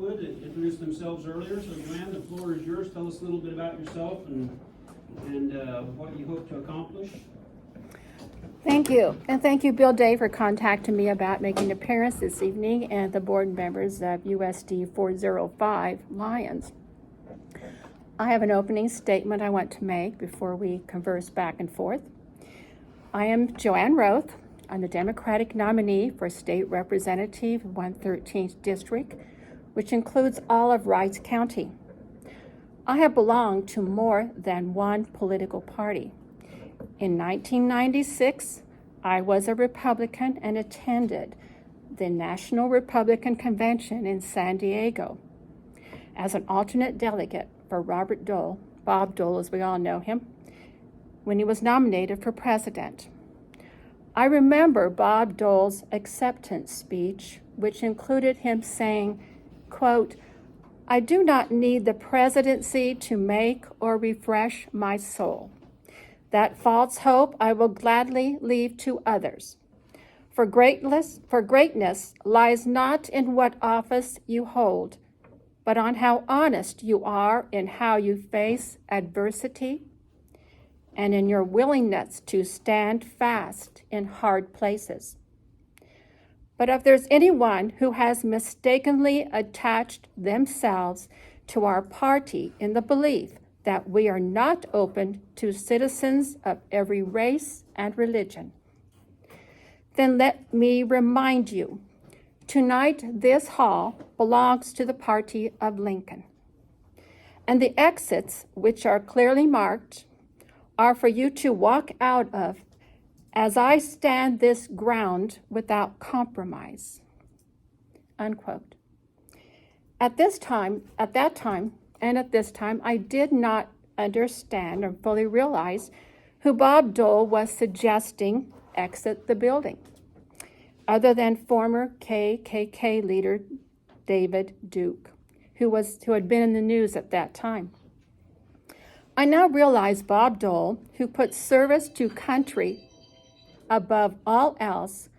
would introduce themselves earlier. So Joanne, the floor is yours. Tell us a little bit about yourself and what you hope to accomplish. Thank you. And thank you, Bill Day, for contacting me about making an appearance this evening and the board members of USD 405 Lyons. I have an opening statement I want to make before we converse back and forth. I am Ann Roth. I'm the Democratic nominee for State Representative 113th District, which includes all of Rice County. I have belonged to more than one political party. In 1996, I was a Republican and attended the National Republican Convention in San Diego as an alternate delegate for Robert Dole, Bob Dole as we all know him, when he was nominated for president. I remember Bob Dole's acceptance speech, which included him saying, quote, "I do not need the presidency to make or refresh my soul. That false hope I will gladly leave to others. For greatness lies not in what office you hold, but on how honest you are in how you face adversity and in your willingness to stand fast in hard places. But if there's anyone who has mistakenly attached themselves to our party in the belief that we are not open to citizens of every race and religion, then let me remind you, tonight this hall belongs to the party of Lincoln. And the exits, which are clearly marked, are for you to walk out of as I stand this ground without compromise." Unquote. At that time, I did not understand or fully realize who Bob Dole was suggesting exit the building, other than former KKK leader David Duke, who had been in the news at that time. I now realize Bob Dole, who put service to country above all else,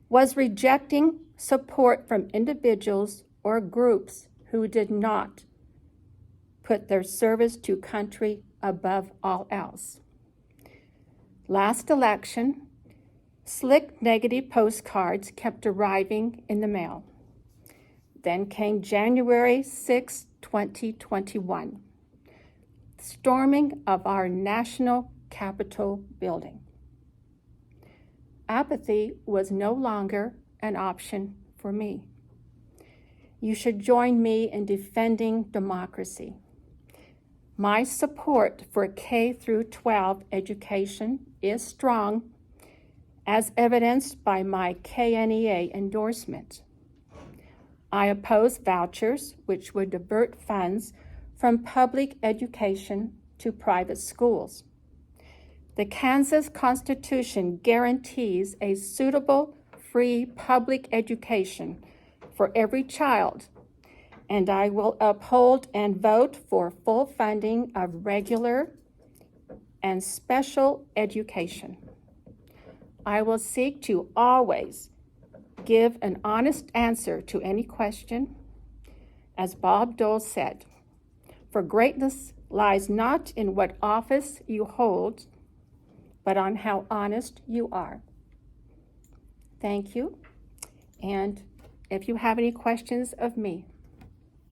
was rejecting support from individuals or groups who did not put their service to country above all else. Last election, slick negative postcards kept arriving in the mail. Then came January 6, 2021, storming of our national Capitol building. Apathy was no longer an option for me. You should join me in defending democracy. My support for K through 12 education is strong, as evidenced by my KNEA endorsement. I oppose vouchers, which would divert funds from public education to private schools. The Kansas Constitution guarantees a suitable, free public education for every child, and I will uphold and vote for full funding of regular and special education. I will seek to always give an honest answer to any question. As Bob Dole said, "For greatness lies not in what office you hold, but on how honest you are." Thank you. And if you have any questions of me,